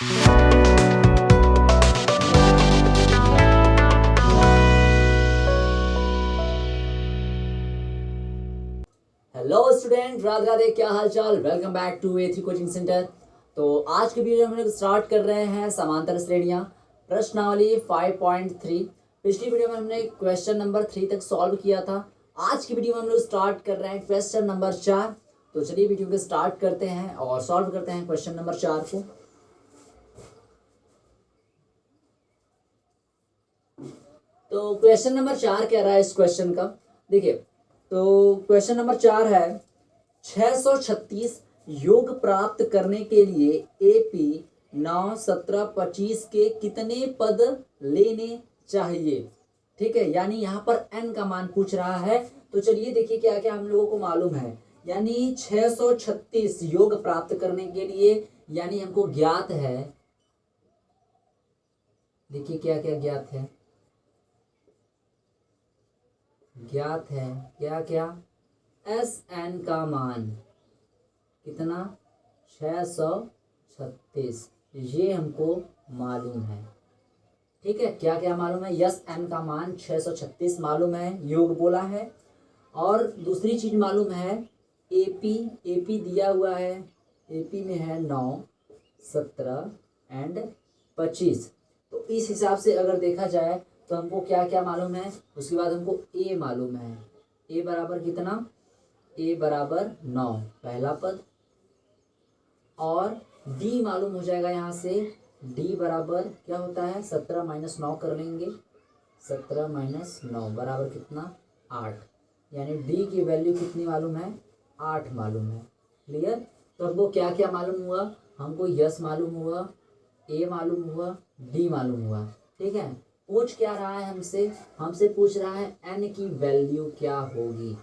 Hello student, Radhe Radhe. क्या हाल चाल। Welcome back to A3 coaching centre. तो आज के वीडियो में हम लोग स्टार्ट कर रहे हैं समांतर श्रेणियां प्रश्नावली 5.3। पिछली वीडियो में हमने क्वेश्चन नंबर 3 तक सॉल्व किया था। आज की वीडियो में हम लोग स्टार्ट कर रहे हैं क्वेश्चन नंबर 4। तो चलिए वीडियो को स्टार्ट करते हैं और सॉल्व करते हैं क्वेश्चन नंबर 4 को। तो क्वेश्चन नंबर 4 कह रहा है इस क्वेश्चन का, देखिए। तो क्वेश्चन नंबर 4 है 636 योग प्राप्त करने के लिए AP 9, 17, 25 के कितने पद लेने चाहिए। ठीक है, यानी यहाँ पर n का मान पूछ रहा है। तो चलिए देखिए क्या क्या हम लोगों को मालूम है। यानी 636 योग प्राप्त करने के लिए, यानी हमको ज्ञात है, देखिए क्या क्या ज्ञात है। ज्ञात है क्या क्या, SN का मान कितना, 636, ये हमको मालूम है। ठीक है, क्या क्या मालूम है। SN का मान 636 मालूम है, योग बोला है। और दूसरी चीज मालूम है AP दिया हुआ है। AP में है 9, 17 एंड 25। तो इस हिसाब से अगर देखा जाए तो हमको क्या क्या मालूम है। उसके बाद हमको A मालूम है। A बराबर कितना, A बराबर 9 पहला पद। और D मालूम हो जाएगा यहाँ से। D बराबर क्या होता है, 17 - 9 कर लेंगे। 17 - 9 बराबर कितना, 8। यानी D की वैल्यू कितनी मालूम है, 8 मालूम है। क्लियर। तो हमको क्या क्या मालूम हुआ, हमको यस मालूम हुआ, A मालूम हुआ, D मालूम हुआ। ठीक है, पूछ क्या रहा है हमसे पूछ रहा है n की वैल्यू क्या होगी।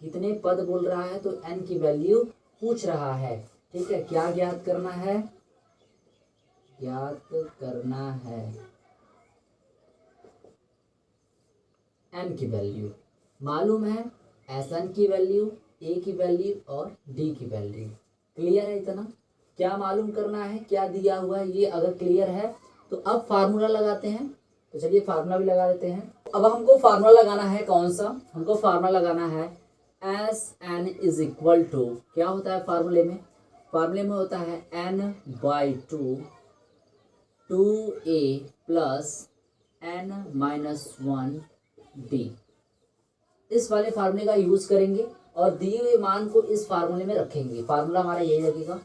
कितने पद बोल रहा है तो n की वैल्यू पूछ रहा है। ठीक है, क्या ज्ञात करना है, ज्ञात करना है n की वैल्यू। मालूम है Sn की वैल्यू, A की वैल्यू और D की वैल्यू। क्लियर है इतना। क्या मालूम करना है, क्या दिया हुआ है, ये अगर क्लियर है तो अब फार्मूला लगाते हैं। तो चलिए फार्मूला भी लगा देते हैं। अब हमको फार्मूला लगाना है कौन सा, हमको फार्मूला लगाना है SN इज इक्वल टू, क्या होता है फार्मूले में, फार्मूले में होता है n/2 2A प्लस n-1D। इस वाले फार्मूले का यूज करेंगे और दिए हुए मान को इस फार्मूले में रखेंगे। फार्मूला हमारा यही लगेगा।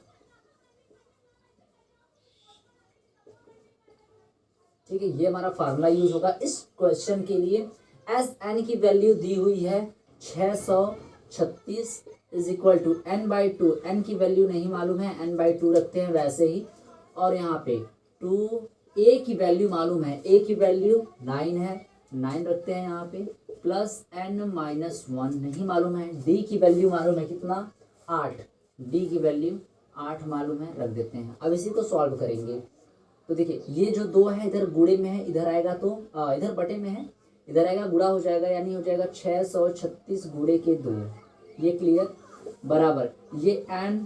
ठीक है, ये हमारा फार्मूला यूज होगा इस क्वेश्चन के लिए। SN की वैल्यू दी हुई है 636 is equal to n/2। n की वैल्यू नहीं मालूम है, n/2 रखते हैं वैसे ही। और यहाँ पे 2A की वैल्यू मालूम है, A की वैल्यू 9 है, 9 रखते हैं यहाँ पे। प्लस n-1 नहीं मालूम है। D की वैल्यू मालूम है कितना, 8। D की वैल्यू 8 मालूम है, रख देते हैं। अब इसी को सॉल्व करेंगे। तो देखिए ये जो 2 है इधर गुणे में है, इधर आएगा तो इधर बटे में है, इधर आएगा गुणा हो जाएगा, यानी हो जाएगा 636 गुणे के 2। ये क्लियर। बराबर ये n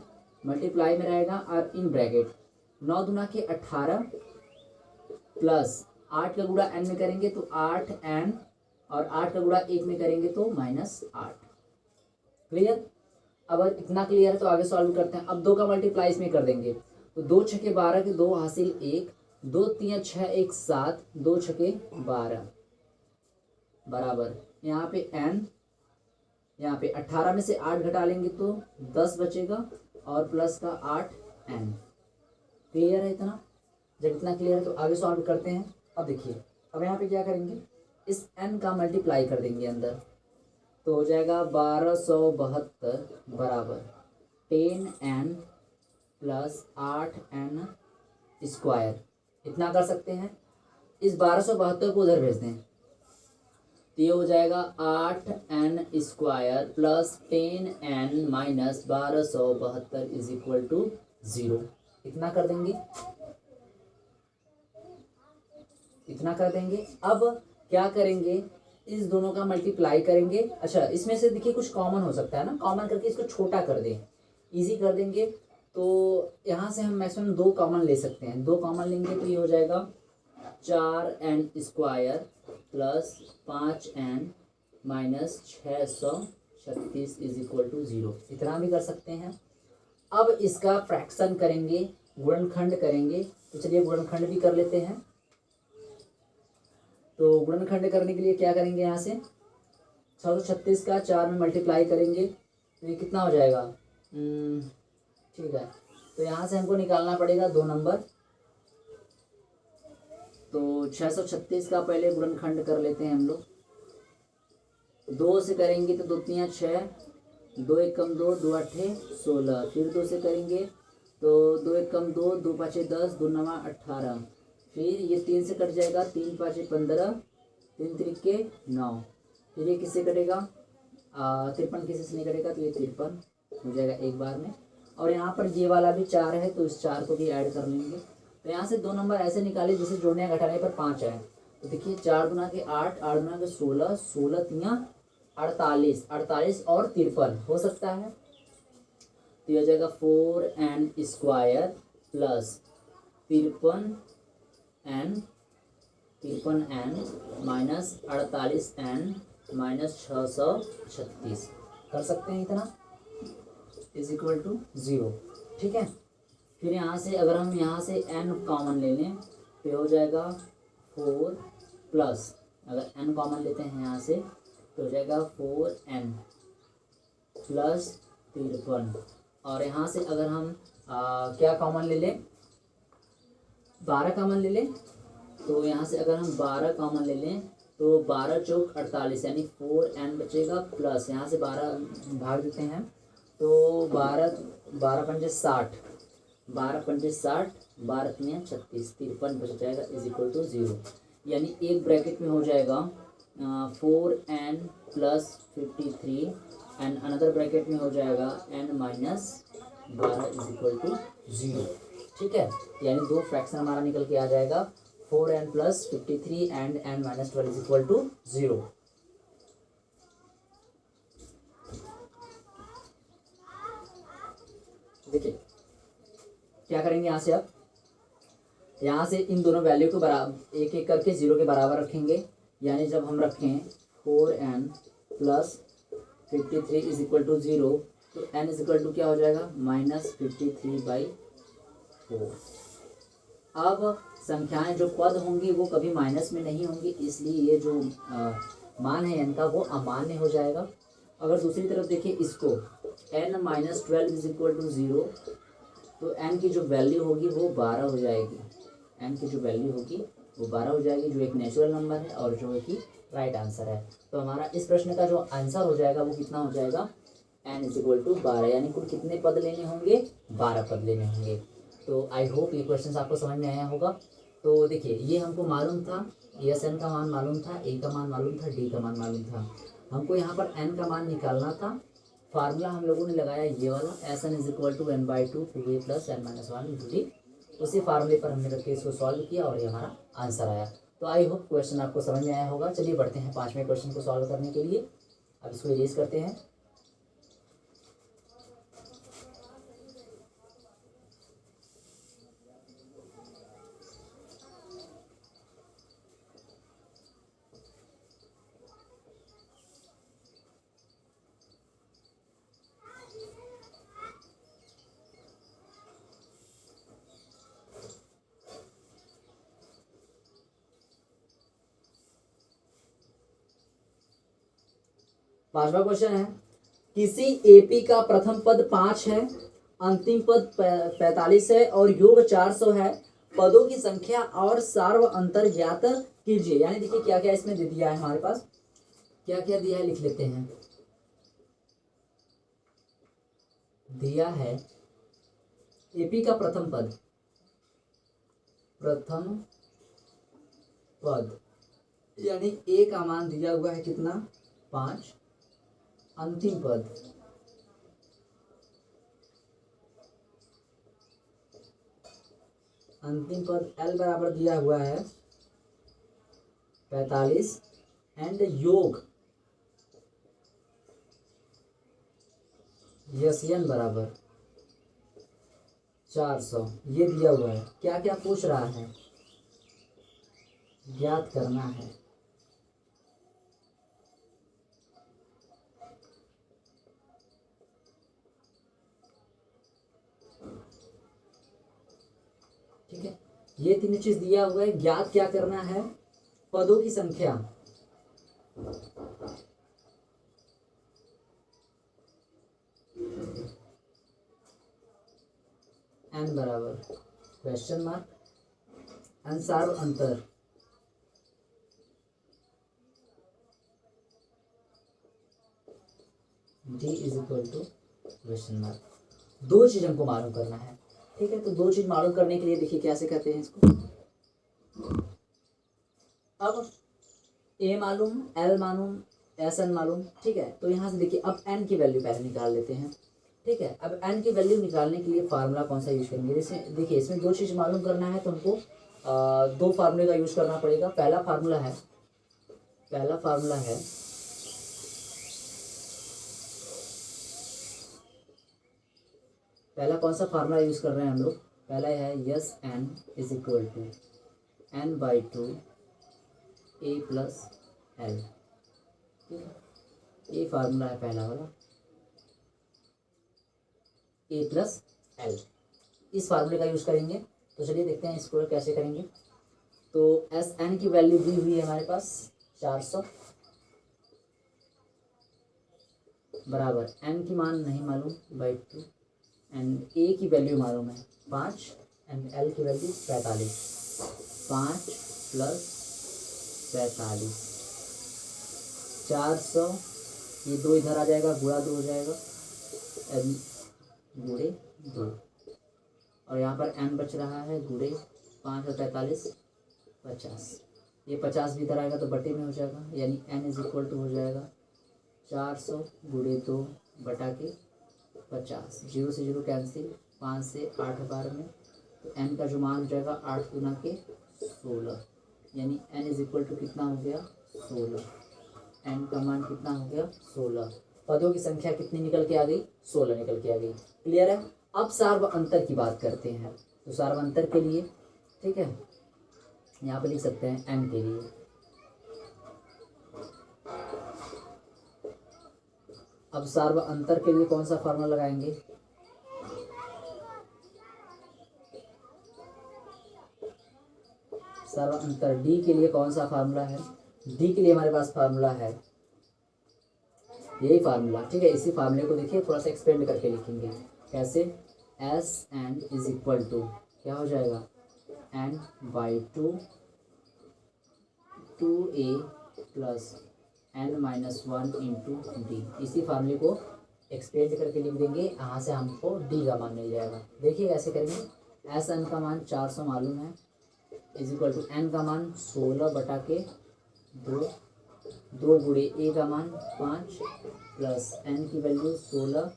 मल्टीप्लाई में रहेगा और इन ब्रैकेट 9 दूना के 18 प्लस 8 का गुणा n में करेंगे तो 8n और 8 का गुणा 1 में करेंगे तो -8। क्लियर। अब इतना क्लियर है तो आगे सॉल्व करते हैं। अब 2 का मल्टीप्लाई इसमें कर देंगे तो 2 × 6 = 12 के 2 हासिल 1, 2 × 3 = 6, 1 7, 2 × 6 = 12 बराबर यहाँ पे n, यहाँ पे 18 में से 8 घटा लेंगे तो 10 बचेगा और प्लस का 8n। क्लियर है इतना। जब इतना क्लियर है तो आगे सॉल्व करते हैं। अब देखिए, अब यहाँ पे क्या करेंगे, इस n का मल्टीप्लाई कर देंगे अंदर तो हो जाएगा 1272 बराबर 10n प्लस 8n स्क्वायर। इतना कर सकते हैं। इस 1272 को उधर भेज दें तो ये हो जाएगा 8n square plus 10n minus 1272 is equal to 0। इतना कर देंगे, इतना कर देंगे। अब क्या करेंगे, इस दोनों का मल्टीप्लाई करेंगे। अच्छा, इसमें से देखिए कुछ कॉमन हो सकता है ना, कॉमन करके इसको छोटा कर दें, इजी कर देंगे। तो यहाँ से हम मैक्सिमम 2 कॉमन ले सकते हैं। 2 कॉमन लेंगे तो ये हो जाएगा 4n² plus 5n minus 636 is equal to 0। इतना भी कर सकते हैं। अब इसका फ्रैक्शन करेंगे, गुणनखंड करेंगे। तो चलिए गुणनखंड भी कर लेते हैं। तो गुणनखंड करने के लिए क्या करेंगे, यहाँ से 636 का 4 में मल्टीप्लाई करेंगे तो ये कितना हो जाएगा, ठीक है। तो यहाँ से हमको निकालना पड़ेगा 2 नंबर। तो 636 का पहले गुणनखंड कर लेते हैं हम लोग। 2 से करेंगे तो 2 3 6, 2 1 कम 2, 2 8 16। फिर 2 से करेंगे तो 2 1 कम 2, 2 5 10, 2 9 18। फिर ये 3 से कट जाएगा, 3 5 15, 3 3 9। फिर ये किससे कटेगा, 53 किसी से नहीं कटेगा, तो ये 53 हो जाएगा एक बार में। और यहाँ पर ये वाला भी 4 है तो इस 4 को भी ऐड कर लेंगे। तो यहाँ से 2 नंबर ऐसे निकाले जैसे जोड़ने या घटाने पर 5 है। तो देखिए 4 दूना के 8, 8 दूना के 16, 16 3 48, 48 और 53 हो सकता है। तो यह हो जाएगा 4n² plus 53n minus 48n minus 636 कर सकते हैं इतना, इज इक्वल टू 0। ठीक है। फिर यहाँ से अगर हम यहाँ से n कॉमन ले लें तो हो जाएगा 4 प्लस, अगर n कॉमन लेते हैं यहाँ से तो हो जाएगा 4n प्लस 53। और यहाँ से अगर हम क्या कॉमन ले लें, 12 कॉमन ले लें। तो यहाँ से अगर हम 12 कॉमन ले लें तो 12 चौक 48 यानी 4n बचेगा प्लस यहाँ से 12 भाग देते हैं तो 12 पंजे 60, 12 पंजे 60, 12 तियाँ 36, 53 बच जाएगा इज इक्वल टू 0। यानी एक ब्रैकेट में हो जाएगा 4n plus 53 and another bracket में हो जाएगा n minus 12 is equal to 0। ठीक है। यानी 2 फ्रैक्शन हमारा निकल के आ जाएगा 4n plus 53 and n minus 12 is equal to 0। देखिए क्या करेंगे यहाँ से, अब यहाँ से इन दोनों वैल्यू को बराबर एक एक करके 0 के बराबर रखेंगे। यानी जब हम रखें 4n plus 53 is equal to 0 तो n इज इक्वल टू क्या हो जाएगा, माइनस 53/4। अब संख्याएं जो पद होंगी वो कभी माइनस में नहीं होंगी, इसलिए ये जो मान है n का वो अमान्य हो जाएगा। अगर दूसरी तरफ देखिए इसको n minus 12 is equal to 0 तो n की जो वैल्यू होगी वो 12 हो जाएगी। n की जो वैल्यू होगी वो 12 हो जाएगी, जो एक नेचुरल नंबर है और जो है कि राइट आंसर है। तो हमारा इस प्रश्न का जो आंसर हो जाएगा वो कितना हो जाएगा, n इज इक्वल टू 12। यानी कुल कितने पद लेने होंगे, 12 पद लेने होंगे। तो आई होप ये क्वेश्चन आपको समझ में आया होगा। तो देखिए ये हमको मालूम था, एस एन का मान मालूम था, ए का मान मालूम था, डी का मान मालूम था। हमको यहाँ पर n का मान निकालना था। फार्मूला हम लोगों ने लगाया ये वाला, s n is equal to n/2 2a plus n minus 1 into d. उसी फार्मूले पर हमने रख के इसको सॉल्व किया और ये हमारा आंसर आया। तो आई होप क्वेश्चन आपको समझ में आया होगा। चलिए बढ़ते हैं 5वें क्वेश्चन को सॉल्व करने के लिए। अब इसको इरेज करते हैं। पांचवा क्वेश्चन है, किसी एपी का प्रथम पद 5 है, अंतिम पद 45 है और योग 400 है। पदों की संख्या और सार्व अंतर ज्ञात कीजिए। यानी देखिए क्या क्या इसमें दे दिया है, हमारे पास क्या क्या दिया है लिख लेते हैं। दिया है एपी का प्रथम पद, यानी ए का मान दिया हुआ है कितना, 5। अंतिम पद L बराबर दिया हुआ है 45 एंड योग यस n बराबर 400 ये दिया हुआ है, क्या क्या पूछ रहा है, ज्ञात करना है। ठीक है, ये तीनों चीज दिया हुआ है, ज्ञात क्या करना है, पदों की संख्या। n बराबर क्वेश्चन मार्क अनुसार अंतर, d is equal to question mark. दो चीज हमको मालूम करना है। ठीक है, तो दो चीज मालूम करने के लिए देखिए कैसे कहते हैं इसको। अब a मालूम, l मालूम, sn मालूम। ठीक है, तो यहाँ से देखिए अब n की वैल्यू पहले निकाल लेते हैं। ठीक है, अब n की वैल्यू निकालने के लिए फार्मूला कौन सा यूज करेंगे। जैसे देखिए इसमें दो चीज मालूम करना है तो हमको दो फार्मूले का यूज करना पड़ेगा। पहला फार्मूला है पहला कौन सा फार्मूला यूज कर रहे हैं हम लोग, पहला है s n is equal to n/2 a plus l. ठीक है, ये फार्मूला है पहला वाला, a प्लस एल। इस फार्मूले का यूज करेंगे। तो चलिए देखते हैं इसको कैसे करेंगे। तो एस एन की वैल्यू दी हुई है हमारे पास 400 बराबर एन की मान नहीं मालूम बाई 2, एंड ए की वैल्यू मालूम है 5 एंड एल की वैल्यू 45। 5 प्लस 45 400, ये 2 इधर आ जाएगा, गुणा 2 हो जाएगा, एन गुणे 2, और यहाँ पर n बच रहा है गुणे 5 और 45 50। ये 50 भी इधर आएगा तो बटे में हो जाएगा, यानी n इज इक्वल टू हो जाएगा 400 गुणे 2 बटा के 50। 0 से 0 कैंसिल, 5 से 8 बार में, तो n का जो मान हो जाएगा 8 गुना के 16, यानी n इज इक्वल टू कितना हो गया 16। n का मान कितना हो गया 16। पदों की संख्या कितनी निकल के आ गई, 16 निकल के आ गई। क्लियर है। अब सार्व अंतर की बात करते हैं। तो सार्व अंतर के लिए, ठीक है, यहाँ पे लिख सकते हैं n के लिए। अब सार्व अंतर के लिए कौन सा फार्मूला लगाएंगे, सार्व अंतर d के लिए कौन सा फार्मूला है, d के लिए हमारे पास फार्मूला है यही फार्मूला। ठीक है, इसी फार्मूले को देखिए थोड़ा सा एक्सपेंड करके लिखेंगे। कैसे, s n is equal to क्या हो जाएगा n/2 2a plus n-1 into D. इसी फार्मूले को एक्सपेंड करके लिख देंगे, यहाँ से हमको d का मान मिल जाएगा। देखिए कैसे करेंगे। एस एन का मान 400 मालूम है, इज इक्वल टू n का मान 16 बटा के 2 गुणे a का मान 5 प्लस n की वैल्यू 16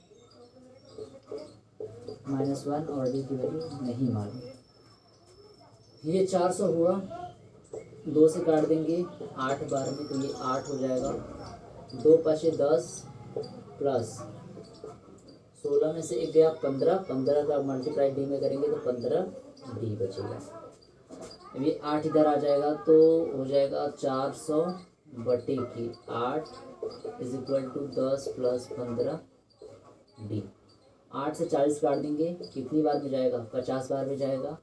-1 और d की वैल्यू नहीं मालूम। ये 400 हुआ, 2 से काट देंगे 8 बार में, तो ये 8 हो जाएगा। 2 पाँचे 10 प्लस 16 में से एक गया 15, 15 का मल्टीप्लाई डी में करेंगे तो 15 डी बचेगा। अब ये 8 इधर आ जाएगा तो हो जाएगा 400 बटे की 8 is equal to 10 plus 15 d. 8 से 40 काट देंगे, कितनी बार में जाएगा, 50 बार में जाएगा।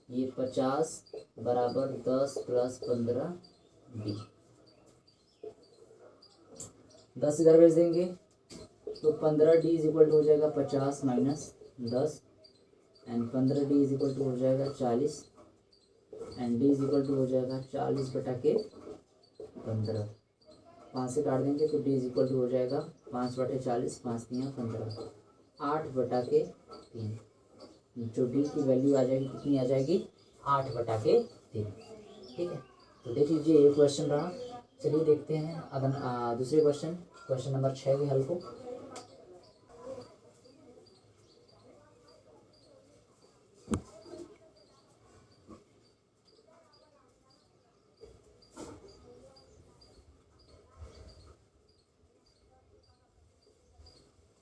ये 50 बराबर 10 प्लस 15 डी। 10 इधर भेज देंगे तो 15 डी इज इक्वल टू हो जाएगा 50 minus 10 and 15 d is equal to हो जाएगा 40 and d is equal to हो जाएगा 40 बटा के 15। 5 से काट देंगे तो डी इज इक्वल टू हो जाएगा 5 बटे 40, 5 दिया 15, 8 बटा के 3। जो डी की वैल्यू आ जाएगी कितनी आ जाएगी, 8 बटा के 3। ठीक है, तो देख लीजिए ये क्वेश्चन रहा। चलिए देखते हैं अब दूसरे क्वेश्चन नंबर 6 के हल को।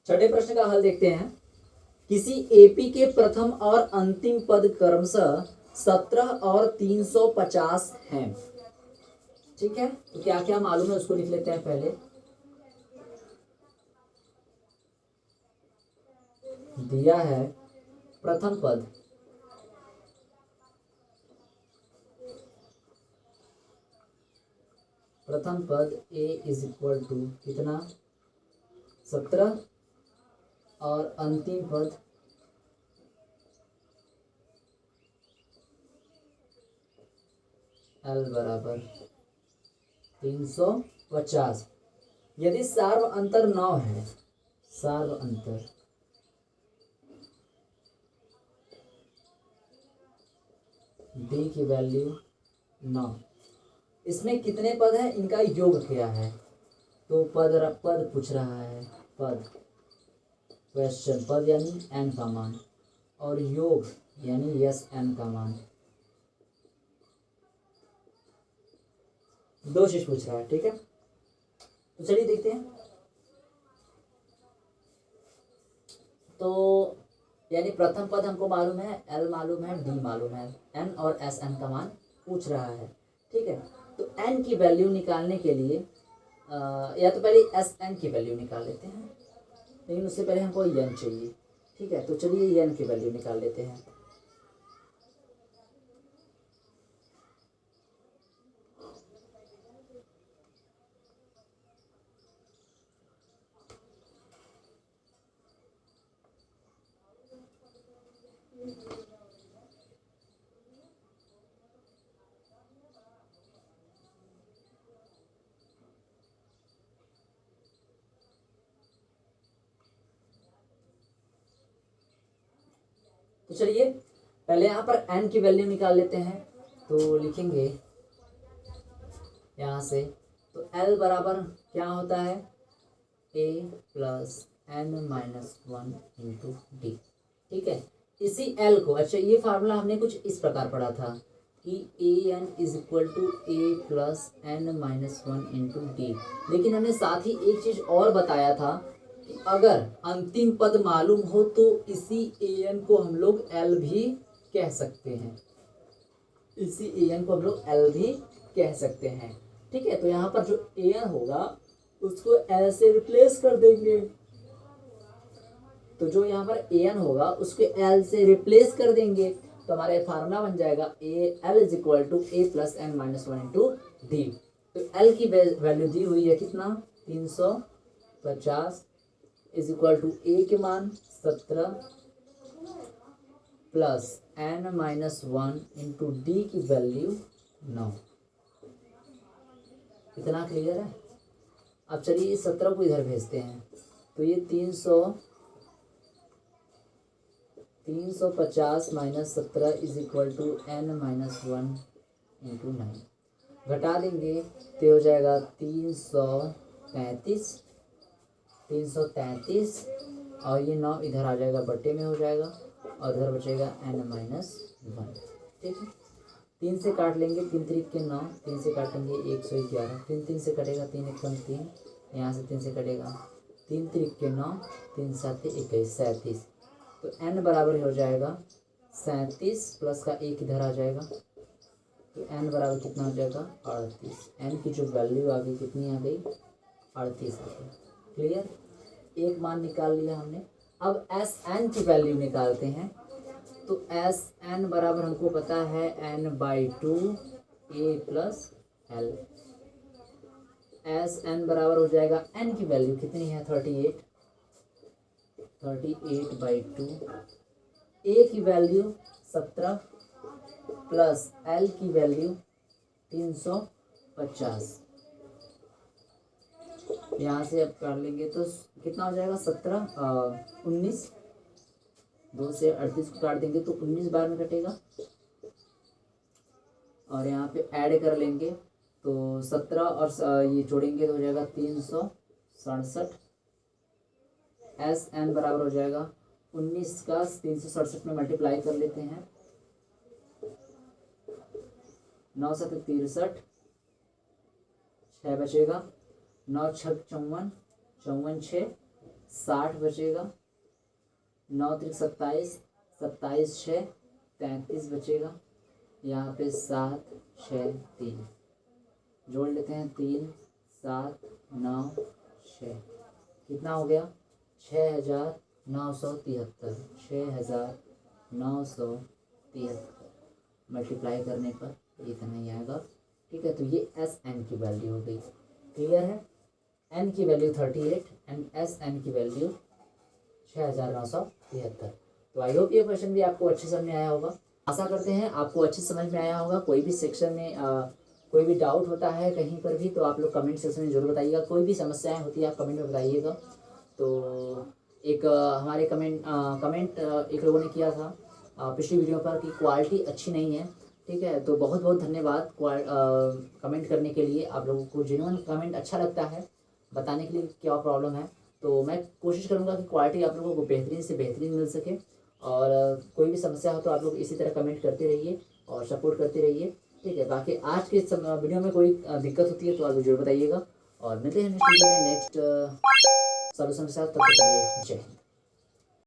छठे प्रश्न का हल देखते हैं। किसी एपी के प्रथम और अंतिम पद क्रमशः 17 और 350 हैं। ठीक है, तो क्या क्या मालूम है उसको लिख लेते हैं पहले। दिया है प्रथम पद ए इज इक्वल टू कितना 17 और अंतिम पद L बराबर 350। यदि सार्व अंतर 9 है, सार्व अंतर D की वैल्यू 9, इसमें कितने पद हैं इनका योग क्या है, तो पद पूछ रहा है, पद क्वेश्चन, पद यानी n का मान और योग यानी यस n का मान, दो चीज पूछ रहा है। ठीक है, तो चलिए देखते हैं। तो यानी प्रथम पद हमको मालूम है, L मालूम है, D मालूम है, N और SN का मान पूछ रहा है। ठीक है, तो N की वैल्यू निकालने के लिए या तो पहले SN की वैल्यू निकाल लेते हैं, लेकिन उससे पहले हमको N चाहिए। ठीक है, तो चलिए N की वैल्यू निकाल लेते हैं। तो चलिए पहले यहाँ पर n की वैल्यू निकाल लेते हैं, तो लिखेंगे यहाँ से, तो L बराबर क्या होता है, a plus n minus 1 into D. ठीक है, इसी L को, अच्छा ये फार्मूला हमने कुछ इस प्रकार पढ़ा था कि a n is equal to a plus n minus 1 into d, लेकिन हमने साथ ही एक चीज और बताया था कि अगर अंतिम पद मालूम हो तो इसी a n को हम लोग L भी कह सकते हैं, इसी a n को हम लोग L भी कह सकते हैं। ठीक है, तो यहाँ पर जो a n होगा उसको L से रिप्लेस कर देंगे, तो जो यहाँ पर a n होगा उसको L से रिप्लेस कर देंगे, तो हमारा फार्मूला बन जाएगा L is equal to a plus n minus 1 into d. तो L की वैल्यू दी हुई है कितना, 350 इज इक्वल टू a के मान 17 plus n minus 1 into D की वैल्यू 9। इतना क्लियर है। अब चलिए इस 17 को इधर भेजते हैं, तो ये 350 minus 17 is equal to n minus 1 into 9, घटा देंगे तो हो जाएगा 333 और ये 9 इधर आ जाएगा, बट्टे में हो जाएगा और इधर बचेगा n माइनस 1। ठीक है, 3 से काट लेंगे, 3 3 के 9, 3 से काटेंगे 111, 3 3 से कटेगा 3 1 3, यहाँ से 3 से कटेगा 3 3 के 9, 3 7 21 37, तो n बराबर हो जाएगा 37 प्लस का 1 इधर आ जाएगा, तो n बराबर कितना हो जाएगा 38। n की जो वैल्यू आ गई कितनी आ गई, 38 आ गई। क्लियर, एक मान निकाल लिया हमने। अब Sn की वैल्यू निकालते हैं, तो Sn बराबर हमको पता है n/2 a plus l। Sn बराबर हो जाएगा, n की वैल्यू कितनी है 38 38/2, a की वैल्यू 17 प्लस l की वैल्यू 350। यहाँ से अब कर लेंगे तो कितना हो जाएगा 19, 2 से 38 को काट देंगे तो 19 बार में कटेगा, और यहाँ पे ऐड कर लेंगे तो 17 और ये जोड़ेंगे तो हो जाएगा 367। Sn बराबर हो जाएगा 19 का 367 में मल्टीप्लाई कर लेते हैं, 9 7 63, 6 बचेगा, 9 6 54, 54 6 60 बचेगा, 9 3 27, 27 6 33 बचेगा। यहाँ पे 7 6 3 जोड़ लेते हैं, 3 7 9 6 कितना हो गया 6973, 6973 मल्टीप्लाई करने पर इतना ही आएगा। ठीक है, तो ये एस एन की वैल्यू हो गई। क्लियर है, एन की वैल्यू 38 एंड एस एन की वैल्यू 6973। तो आई होप ये क्वेश्चन भी आपको अच्छे समझ में आया होगा। आशा करते हैं आपको अच्छे समझ में आया होगा। कोई भी सेक्शन में कोई भी डाउट होता है कहीं पर भी तो आप लोग कमेंट सेक्शन में जरूर बताइएगा। कोई भी समस्याएं होती है आप कमेंट में बताइएगा। तो एक हमारे कमेंट एक लोगों ने किया था पिछली वीडियो पर कि क्वालिटी अच्छी नहीं है। ठीक है, तो बहुत बहुत धन्यवाद कमेंट करने के लिए। आप लोगों को जेन्युइन कमेंट अच्छा लगता है बताने के लिए क्या प्रॉब्लम है। तो मैं कोशिश करूँगा कि क्वालिटी आप लोगों को बेहतरीन से बेहतरीन मिल सके। और कोई भी समस्या हो तो आप लोग इसी तरह कमेंट करते रहिए और सपोर्ट करते रहिए। ठीक है, बाकी आज के वीडियो में कोई दिक्कत होती है तो आप जरूर बताइएगा। और मिलते हैं नेक्स्ट वीडियो में नेक्स्ट सॉल्यूशन के साथ। तब तक के लिए जय हिंद।